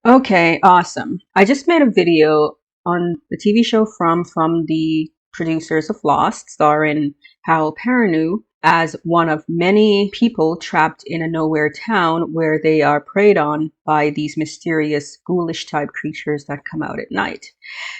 Okay, awesome. I just made a video on the TV show from the producers of Lost, starring Hal Perrineau as one of many people trapped in a nowhere town where they are preyed on by these mysterious ghoulish type creatures that come out at night.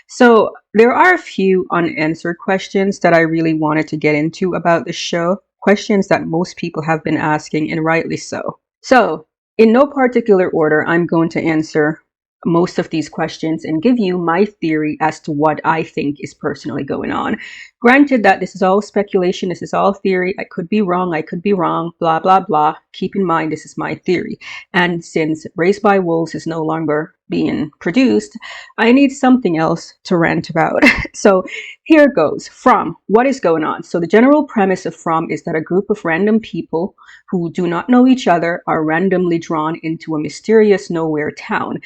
So there are a few unanswered questions that I really wanted to get into about the show, questions that most people have been asking, and rightly so. So, in no particular order, I'm going to answer most of these questions and give you my theory as to what I think is personally going on. Granted that this is all speculation, this is all theory, I could be wrong, blah, blah, blah. Keep in mind, this is my theory. And since Raised by Wolves is no longer being produced, I need something else to rant about. So here goes. From, what is going on? So the general premise of From is that a group of random people who do not know each other are randomly drawn into a mysterious nowhere town.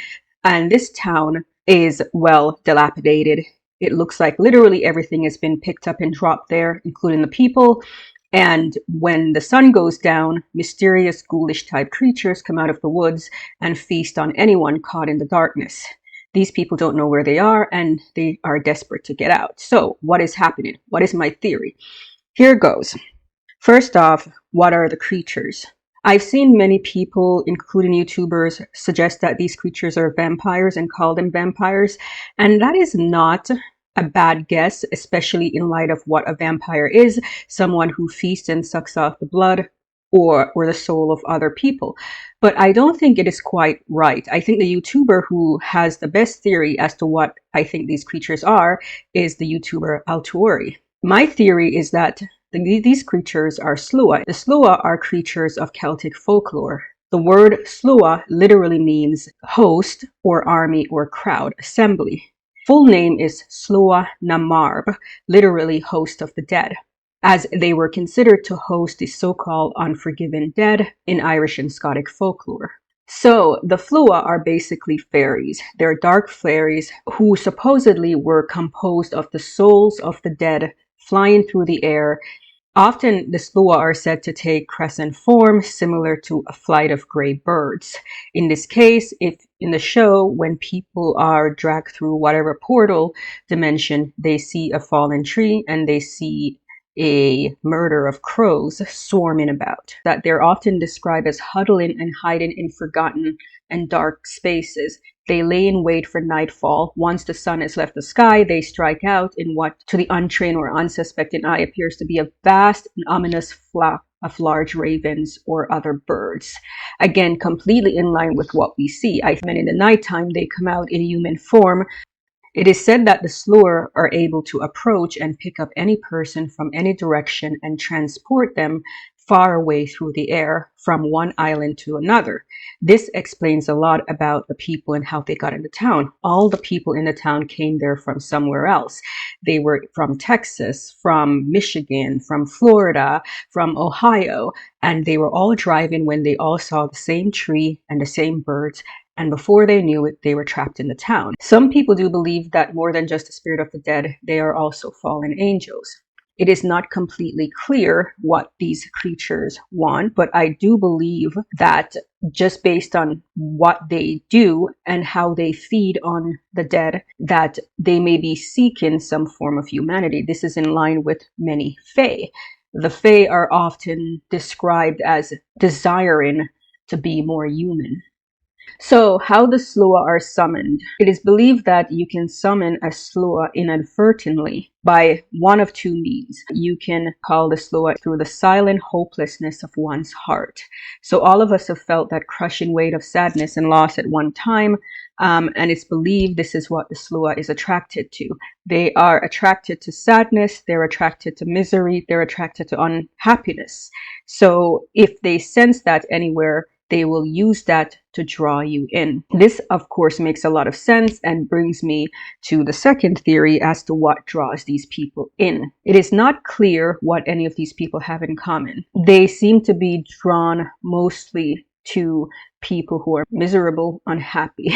And this town is, well, dilapidated. It looks like literally everything has been picked up and dropped there, including the people. And when the sun goes down, mysterious ghoulish type creatures come out of the woods and feast on anyone caught in the darkness. These people don't know where they are and they are desperate to get out. So, what is happening? What is my theory? Here goes. First off, what are the creatures? I've seen many people, including YouTubers, suggest that these creatures are vampires and call them vampires, and that is not a bad guess, especially in light of what a vampire is, someone who feasts and sucks off the blood or the soul of other people. But I don't think it is quite right. I think the YouTuber who has the best theory as to what I think these creatures are is the YouTuber Altuori. My theory is that these creatures are Slua. The Slua are creatures of Celtic folklore. The word Slua literally means host or army or crowd, assembly. Full name is Slua na Marbh, literally host of the dead, as they were considered to host the so-called unforgiven dead in Irish and Scotic folklore. So the Flua are basically fairies. They're dark fairies who supposedly were composed of the souls of the dead flying through the air. Often the Slua are said to take crescent form, similar to a flight of gray birds. In this case, if in the show, when people are dragged through whatever portal dimension, they see a fallen tree and they see a murder of crows swarming about, that they're often described as huddling and hiding in forgotten and dark spaces. They lay in wait for nightfall. Once the sun has left the sky, they strike out in what to the untrained or unsuspecting eye appears to be a vast and ominous flock of large ravens or other birds. Again, completely in line with what we see. I mean, in the nighttime, they come out in human form. It is said that the Slur are able to approach and pick up any person from any direction and transport them far away through the air from one island to another. This explains a lot about the people and how they got into town. All the people in the town came there from somewhere else. They were from Texas, from Michigan, from Florida, from Ohio, and they were all driving when they all saw the same tree and the same birds, and before they knew it, they were trapped in the town. Some people do believe that more than just the spirit of the dead, they are also fallen angels. It is not completely clear what these creatures want, but I do believe that just based on what they do and how they feed on the dead, that they may be seeking some form of humanity. This is in line with many Fae. The Fae are often described as desiring to be more human. So, how the Slua are summoned. It is believed that you can summon a Slua inadvertently by one of two means. You can call the Slua through the silent hopelessness of one's heart. So, all of us have felt that crushing weight of sadness and loss at one time. And it's believed this is what the Slua is attracted to. They are attracted to sadness, they're attracted to misery, they're attracted to unhappiness. So, if they sense that anywhere, they will use that to draw you in. This, of course, makes a lot of sense and brings me to the second theory as to what draws these people in. It is not clear what any of these people have in common. They seem to be drawn mostly to people who are miserable, unhappy.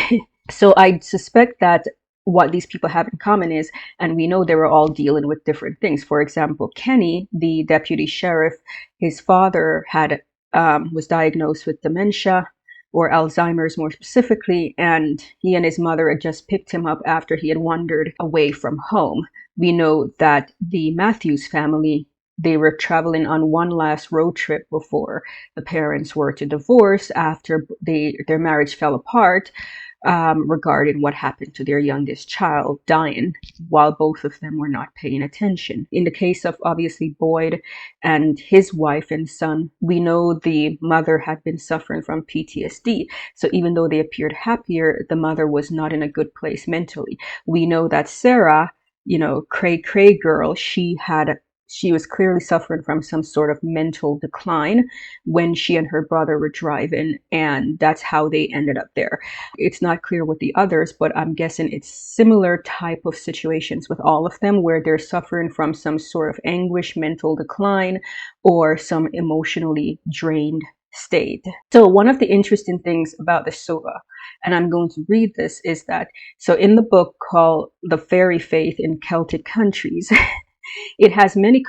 So I suspect that what these people have in common is, and we know they were all dealing with different things. For example, Kenny, the deputy sheriff, his father was diagnosed with dementia. or Alzheimer's more specifically, and he and his mother had just picked him up after he had wandered away from home. We know that the Matthews family, they were traveling on one last road trip before the parents were to divorce after their marriage fell apart, regarding what happened to their youngest child dying while both of them were not paying attention. In the case of obviously Boyd and his wife and son, we know the mother had been suffering from PTSD. So even though they appeared happier, the mother was not in a good place mentally. We know that Sarah, cray cray girl, she was clearly suffering from some sort of mental decline when she and her brother were driving, and that's how they ended up there. It's not clear with the others, but I'm guessing it's similar type of situations with all of them where they're suffering from some sort of anguish, mental decline, or some emotionally drained state. So one of the interesting things about the Suva, and I'm going to read this, is that, so in the book called The Fairy Faith in Celtic Countries, it has many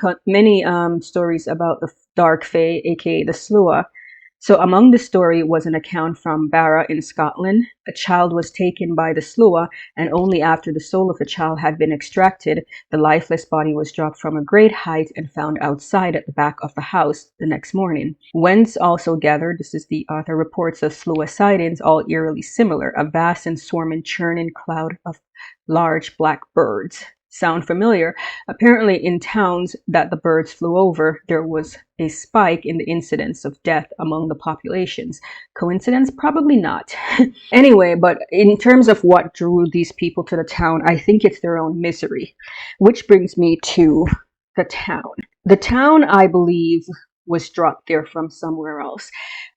stories about the Dark Fae, aka the Slua. So among the story was an account from Barra in Scotland. A child was taken by the Slua, and only after the soul of the child had been extracted, the lifeless body was dropped from a great height and found outside at the back of the house the next morning. Whence also gathered, this is the author, reports of Slua sightings, all eerily similar, a vast and swarming churning cloud of large black birds. Sound familiar? Apparently, in towns that the birds flew over, there was a spike in the incidence of death among the populations. Coincidence? Probably not. Anyway, but in terms of what drew these people to the town, I think it's their own misery. Which brings me to the town. The town, I believe, was dropped there from somewhere else.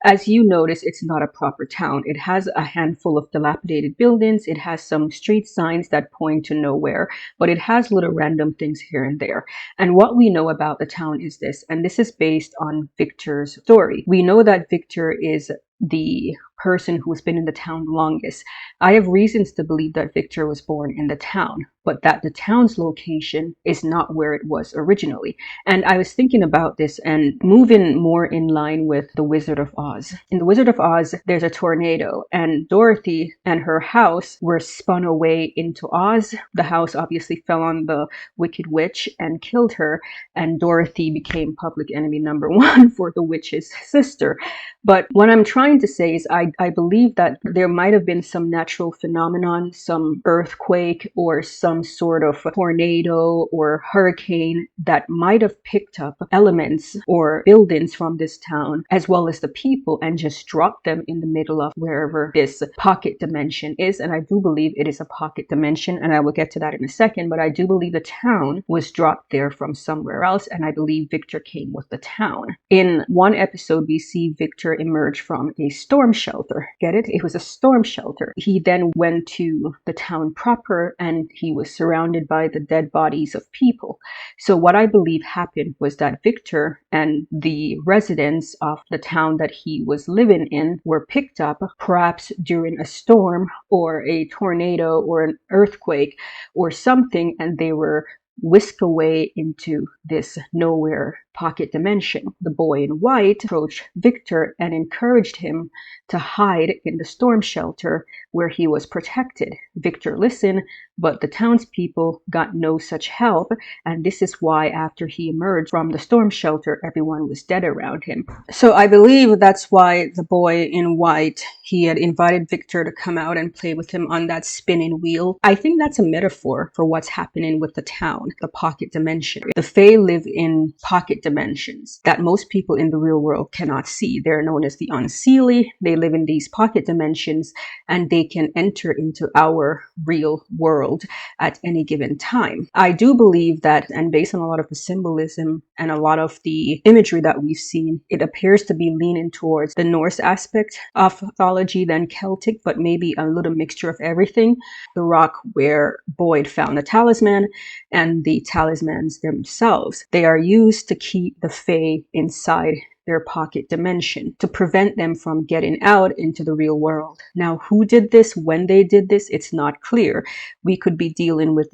As you notice, it's not a proper town. It has a handful of dilapidated buildings. It has some street signs that point to nowhere, but it has little random things here and there. And what we know about the town is this, and this is based on Victor's story. We know that Victor is the person who's been in the town longest. I have reasons to believe that Victor was born in the town, but that the town's location is not where it was originally. And I was thinking about this and moving more in line with The Wizard of Oz. In The Wizard of Oz, there's a tornado, and Dorothy and her house were spun away into Oz. The house obviously fell on the Wicked Witch and killed her, and Dorothy became public enemy number one for the witch's sister. But what I'm trying to say is I believe that there might have been some natural phenomenon, some earthquake or some sort of tornado or hurricane that might have picked up elements or buildings from this town as well as the people and just dropped them in the middle of wherever this pocket dimension is. And I do believe it is a pocket dimension, and I will get to that in a second, but I do believe the town was dropped there from somewhere else, and I believe Victor came with the town. In one episode, we see Victor emerge from a storm shelter. Get it? It was a storm shelter. He then went to the town proper, and he was surrounded by the dead bodies of people. So what I believe happened was that Victor and the residents of the town that he was living in were picked up perhaps during a storm or a tornado or an earthquake or something, and they were whisked away into this nowhere pocket dimension. The boy in white approached Victor and encouraged him to hide in the storm shelter where he was protected. Victor listened, but the townspeople got no such help, and this is why after he emerged from the storm shelter, everyone was dead around him. So I believe that's why the boy in white, he had invited Victor to come out and play with him on that spinning wheel. I think that's a metaphor for what's happening with the town, the pocket dimension. The Fae live in pocket dimensions that most people in the real world cannot see. They're known as the Unseelie. They live in these pocket dimensions, and they can enter into our real world at any given time. I do believe that, and based on a lot of the symbolism and a lot of the imagery that we've seen, it appears to be leaning towards the Norse aspect of mythology than Celtic, but maybe a little mixture of everything. The rock where Boyd found the talisman and the talismans themselves, they are used to keep the Fae inside their pocket dimension to prevent them from getting out into the real world. Now, who did this, when they did this, it's not clear. We could be dealing with,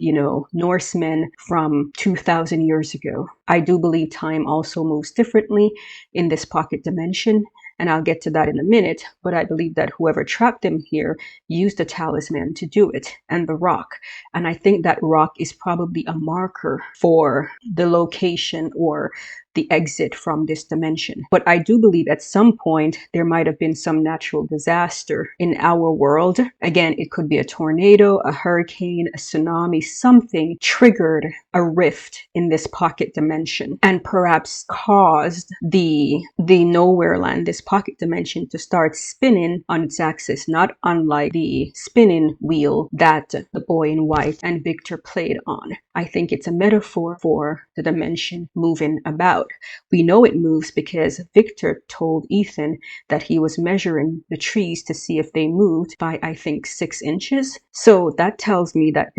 Norsemen from 2,000 years ago. I do believe time also moves differently in this pocket dimension. and I'll get to that in a minute, but I believe that whoever trapped them here used the talisman to do it, and the rock. And I think that rock is probably a marker for the location or the exit from this dimension. But I do believe at some point there might have been some natural disaster in our world. Again, it could be a tornado, a hurricane, a tsunami, something triggered a rift in this pocket dimension and perhaps caused the nowhere land, this pocket dimension, to start spinning on its axis, not unlike the spinning wheel that the boy in white and Victor played on. I think it's a metaphor for the dimension moving about. We know it moves because Victor told Ethan that he was measuring the trees to see if they moved by, I think, 6 inches. So that tells me that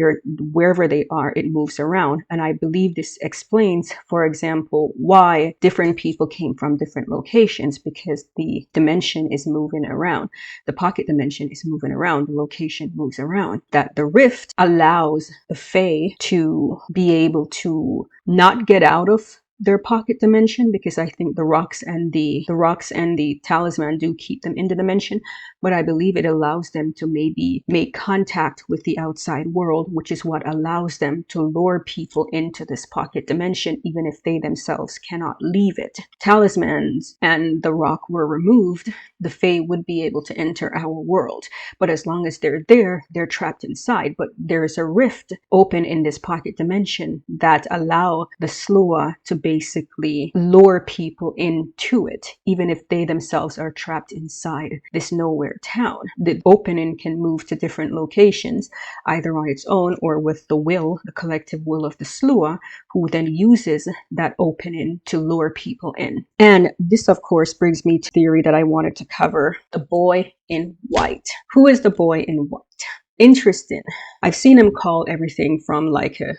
wherever they are, it moves around. And I believe this explains, for example, why different people came from different locations, because the dimension is moving around. The pocket dimension is moving around. The location moves around. That the rift allows the Fae to be able to not get out of their pocket dimension, because I think the rocks and the talisman do keep them in the dimension, but I believe it allows them to maybe make contact with the outside world, which is what allows them to lure people into this pocket dimension, even if they themselves cannot leave it. Talismans and the rock were removed, the Fae would be able to enter our world, but as long as they're there, they're trapped inside. But there's a rift open in this pocket dimension that allow the Slua to basically lure people into it, even if they themselves are trapped inside this nowhere town. The opening can move to different locations, either on its own or with the collective will of the Slua, who then uses that opening to lure people in. And this, of course, brings me to the theory that I wanted to cover, the boy in white. Who is the boy in white? Interesting. I've seen him call everything from like a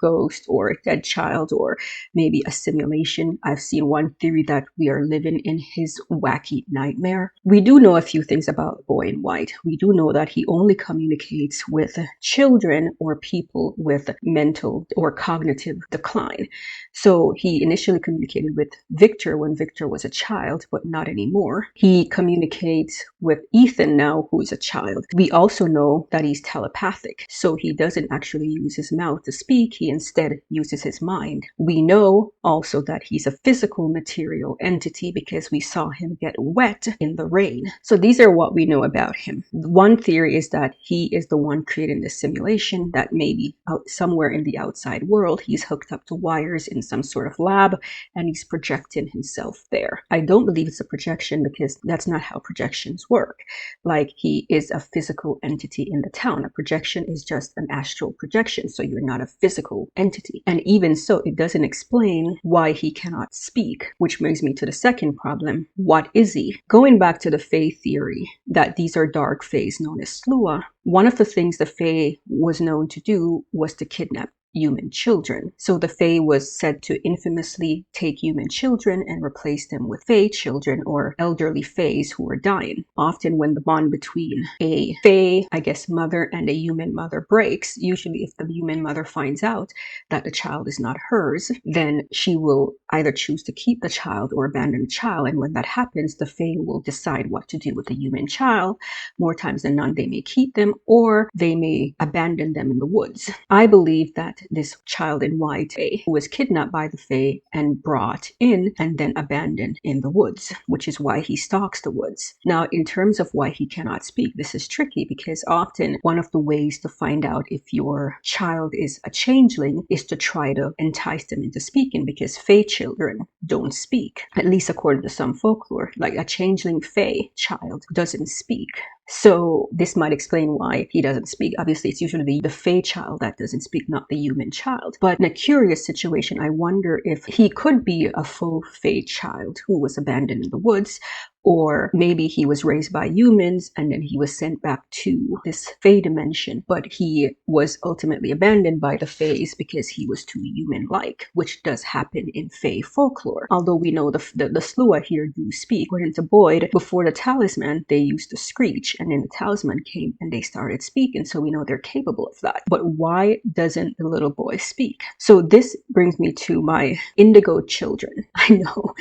ghost or a dead child or maybe a simulation. I've seen one theory that we are living in his wacky nightmare. We do know a few things about the boy in white. We do know that he only communicates with children or people with mental or cognitive decline. So he initially communicated with Victor when Victor was a child, but not anymore. He communicates with Ethan now, who is a child. We also know that he's telepathic, so he doesn't actually use his mouth to speak. He instead uses his mind. We know also that he's a physical material entity because we saw him get wet in the rain. So these are what we know about him. One theory is that he is the one creating this simulation, that maybe out somewhere in the outside world, he's hooked up to wires in some sort of lab and he's projecting himself there. I don't believe it's a projection because that's not how projections work. Like, he is a physical entity in the town. A projection is just an astral projection, so you're not a physical entity. And even so, it doesn't explain why he cannot speak, which brings me to the second problem. What is he? Going back to the Fae theory that these are dark Faes known as Slua, one of the things the Fae was known to do was to kidnap human children. So the Fae was said to infamously take human children and replace them with Fae children or elderly Faes who were dying. Often when the bond between a Fae, I guess, mother and a human mother breaks, usually if the human mother finds out that the child is not hers, then she will either choose to keep the child or abandon the child. And when that happens, the Fae will decide what to do with the human child. More times than not, they may keep them or they may abandon them in the woods. I believe that this child in white, who was kidnapped by the Fae and brought in and then abandoned in the woods, which is why he stalks the woods. Now, in terms of why he cannot speak, this is tricky because often one of the ways to find out if your child is a changeling is to try to entice them into speaking, because Fae children don't speak, at least according to some folklore. Like, a changeling Fae child doesn't speak. So this might explain why he doesn't speak. Obviously, it's usually the Fae child that doesn't speak, not the human child. But in a curious situation, I wonder if he could be a full Fae child who was abandoned in the woods, or maybe he was raised by humans and then he was sent back to this Fae dimension, but he was ultimately abandoned by the Faes because he was too human-like, which does happen in Fae folklore. Although we know the Slua here do speak. According to Boyd, before the talisman, they used to screech, and then the talisman came and they started speaking, so we know they're capable of that. But why doesn't the little boy speak? So this brings me to my indigo children. I know,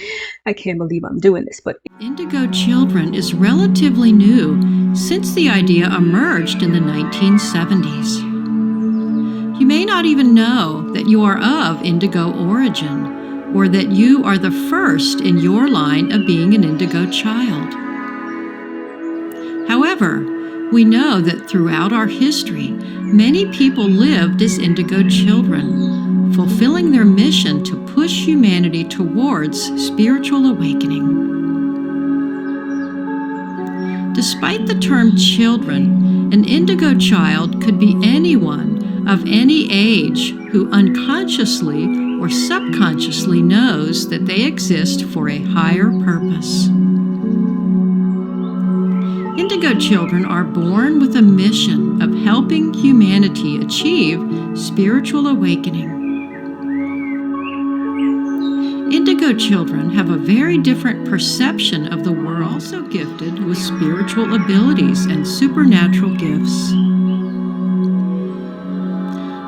I can't believe I'm doing this, but Indigo indigo children is relatively new since the idea emerged in the 1970s. You may not even know that you are of indigo origin, or that you are the first in your line of being an indigo child. However, we know that throughout our history, many people lived as indigo children, fulfilling their mission to push humanity towards spiritual awakening. Despite the term children, an indigo child could be anyone of any age who unconsciously or subconsciously knows that they exist for a higher purpose. Indigo children are born with a mission of helping humanity achieve spiritual awakening. Indigo children have a very different perception of the world, also gifted with spiritual abilities and supernatural gifts.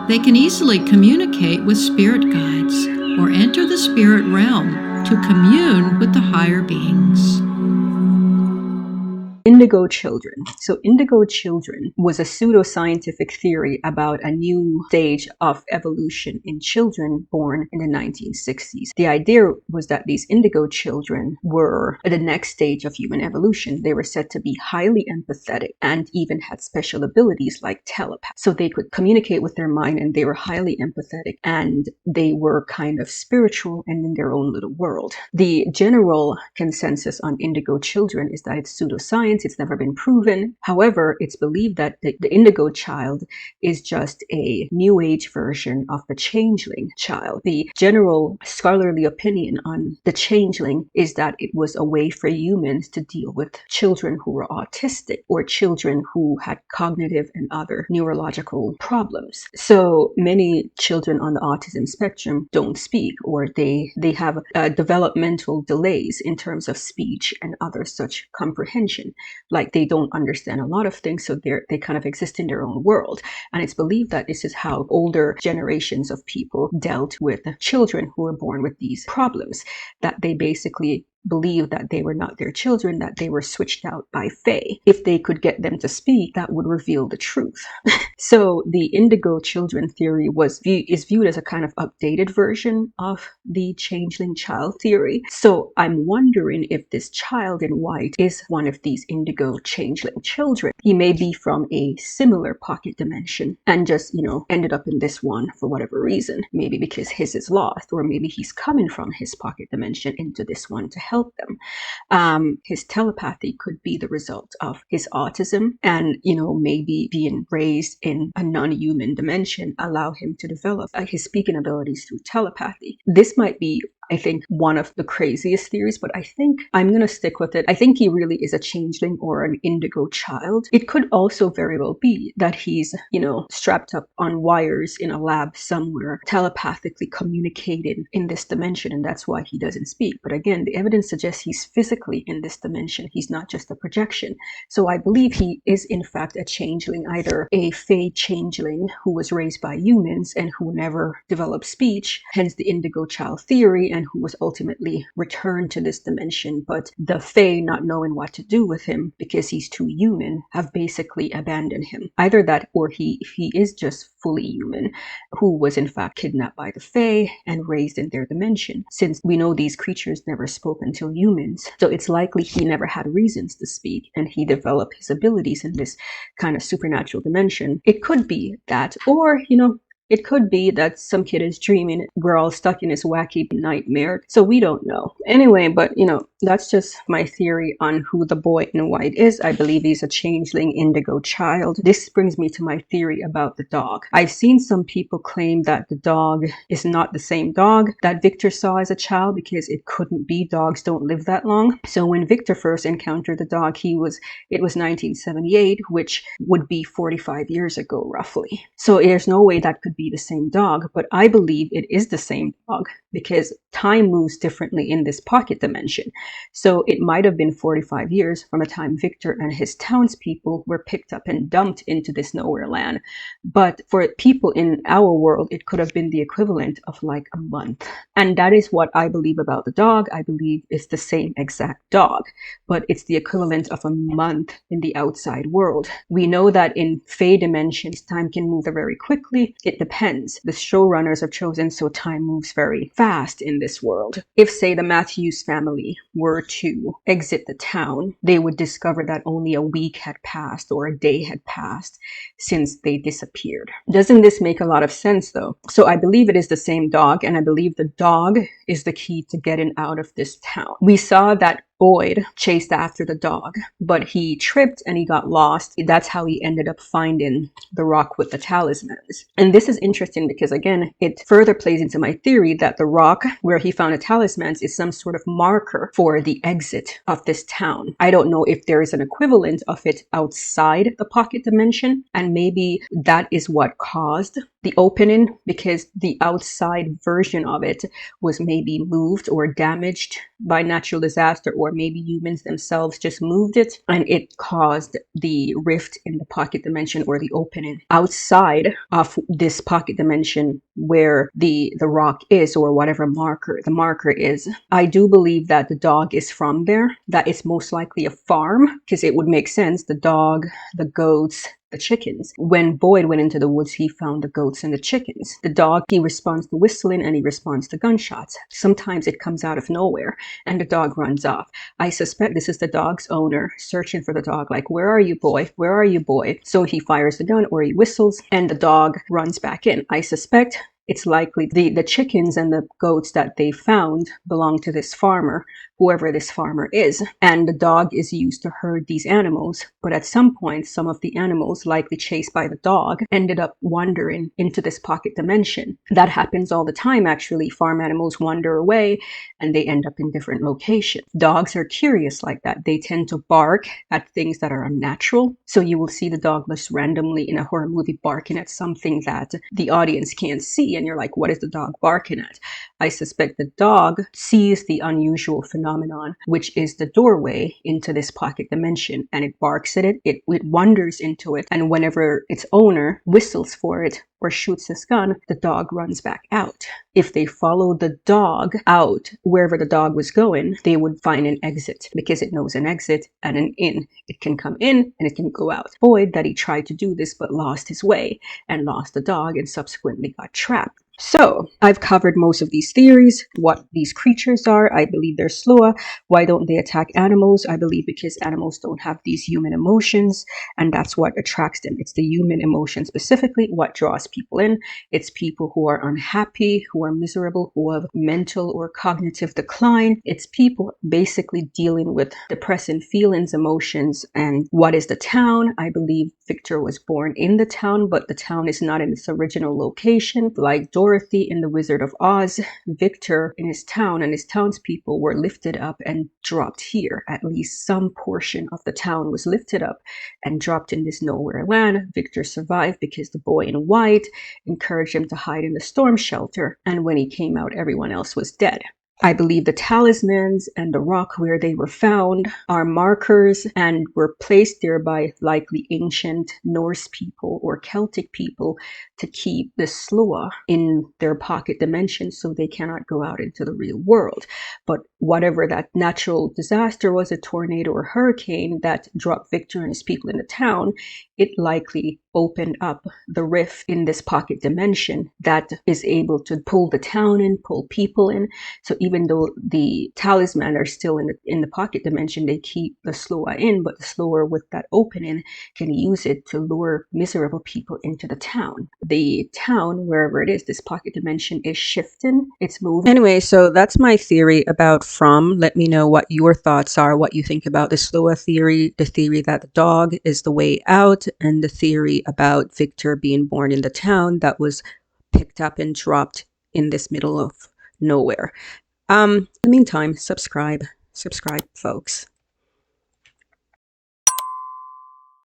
They can easily communicate with spirit guides or enter the spirit realm to commune with the higher beings. Indigo children. So indigo children was a pseudoscientific theory about a new stage of evolution in children born in the 1960s. The idea was that these indigo children were the next stage of human evolution. They were said to be highly empathetic and even had special abilities like telepathy. So they could communicate with their mind, and they were highly empathetic, and they were kind of spiritual and in their own little world. The general consensus on indigo children is that it's pseudoscience. It's never been proven. However, it's believed that the indigo child is just a new age version of the changeling child. The general scholarly opinion on the changeling is that it was a way for humans to deal with children who were autistic or children who had cognitive and other neurological problems. So many children on the autism spectrum don't speak, or they have developmental delays in terms of speech and other such comprehension. Like they don't understand a lot of things, so they kind of exist in their own world. And it's believed that this is how older generations of people dealt with children who were born with these problems, that they basically believed that they were not their children, that they were switched out by Fae. If they could get them to speak, that would reveal the truth. So the indigo children theory is viewed as a kind of updated version of the changeling child theory. So I'm wondering if this child in white is one of these indigo changeling children. He may be from a similar pocket dimension and just, ended up in this one for whatever reason. Maybe because his is lost, or maybe he's coming from his pocket dimension into this one to help them. His telepathy could be the result of his autism, and maybe being raised in a non-human dimension allow him to develop his speaking abilities through telepathy. This might be, I think, one of the craziest theories, but I think I'm going to stick with it. I think he really is a changeling or an indigo child. It could also very well be that he's, strapped up on wires in a lab somewhere, telepathically communicating in this dimension, and that's why he doesn't speak. But again, the evidence suggests he's physically in this dimension. He's not just a projection. So I believe he is, in fact, a changeling, either a Fae changeling who was raised by humans and who never developed speech, hence the indigo child theory, and who was ultimately returned to this dimension. But the Fae, not knowing what to do with him because he's too human, have basically abandoned him. Either that, or he is just fully human, who was in fact kidnapped by the Fae and raised in their dimension. Since we know these creatures never spoke until humans, so it's likely he never had reasons to speak, and he developed his abilities in this kind of supernatural dimension. It could be that, or it could be that some kid is dreaming. We're all stuck in this wacky nightmare. So we don't know. Anyway, but that's just my theory on who the boy in white is. I believe he's a changeling indigo child. This brings me to my theory about the dog. I've seen some people claim that the dog is not the same dog that Victor saw as a child, because it couldn't be. Dogs don't live that long. So when Victor first encountered the dog, it was 1978, which would be 45 years ago, roughly. So there's no way that could could be the same dog, but I believe it is the same dog because time moves differently in this pocket dimension. So it might have been 45 years from the time Victor and his townspeople were picked up and dumped into this nowhere land. But for people in our world, it could have been the equivalent of like a month. And that is what I believe about the dog. I believe it's the same exact dog, but it's the equivalent of a month in the outside world. We know that in Fey dimensions, time can move very quickly. It depends. The showrunners have chosen so time moves very fast in this world. If, say, the Matthews family were to exit the town, they would discover that only a week had passed or a day had passed since they disappeared. Doesn't this make a lot of sense, though? So I believe it is the same dog, and I believe the dog is the key to getting out of this town. We saw that Boyd chased after the dog, but he tripped and he got lost. That's how he ended up finding the rock with the talismans. And this is interesting because, again, it further plays into my theory that the rock where he found the talismans is some sort of marker for the exit of this town. I don't know if there is an equivalent of it outside the pocket dimension, and maybe that is what caused the opening, because the outside version of it was maybe moved or damaged by natural disaster, or maybe humans themselves just moved it and it caused the rift in the pocket dimension or the opening outside of this pocket dimension where the rock is, or whatever marker the marker is. I do believe that the dog is from there, that it's most likely a farm, because it would make sense. The dog, the goats, the chickens. When Boyd went into the woods, he found the goats and the chickens. The dog, he responds to whistling and he responds to gunshots. Sometimes it comes out of nowhere and the dog runs off. I suspect this is the dog's owner searching for the dog, like, where are you, boy? Where are you, boy? So he fires the gun or he whistles and the dog runs back in. I suspect it's likely the chickens and the goats that they found belong to this farmer, whoever this farmer is. And the dog is used to herd these animals. But at some point, some of the animals, likely chased by the dog, ended up wandering into this pocket dimension. That happens all the time, actually. Farm animals wander away and they end up in different locations. Dogs are curious like that. They tend to bark at things that are unnatural. So you will see the dog just randomly in a horror movie barking at something that the audience can't see. And you're like, what is the dog barking at? I suspect the dog sees the unusual phenomenon, which is the doorway into this pocket dimension, and it barks at it. It wanders into it, and whenever its owner whistles for it or shoots his gun, the dog runs back out. If they follow the dog out wherever the dog was going, they would find an exit, because it knows an exit and an in. It can come in and it can go out. Boyd, that he tried to do this but lost his way and lost the dog and subsequently got trapped. So I've covered most of these theories, what these creatures are. I believe they're Slua. Why don't they attack animals? I believe because animals don't have these human emotions, and that's what attracts them. It's the human emotion specifically what draws people in. It's people who are unhappy, who are miserable, who have mental or cognitive decline. It's people basically dealing with depressing feelings, emotions. And what is the town? I believe Victor was born in the town, but the town is not in its original location. Like Dorothy in The Wizard of Oz, Victor in his town and his townspeople were lifted up and dropped here. At least some portion of the town was lifted up and dropped in this nowhere land. Victor survived because the boy in white encouraged him to hide in the storm shelter, and when he came out, everyone else was dead. I believe the talismans and the rock where they were found are markers and were placed there by likely ancient Norse people or Celtic people to keep the Slua in their pocket dimension so they cannot go out into the real world. But whatever that natural disaster was, a tornado or hurricane that dropped Victor and his people in the town, it likely opened up the rift in this pocket dimension that is able to pull the town in, pull people in. So even though the talisman are still in the pocket dimension, they keep the Slua in, but the Slua with that opening can use it to lure miserable people into the town. The town, wherever it is, this pocket dimension is shifting, it's moving. Anyway, so that's my theory about From. Let me know what your thoughts are, what you think about the Slua theory, the theory that the dog is the way out, and the theory about Victor being born in the town that was picked up and dropped in this middle of nowhere. In the meantime, subscribe, folks.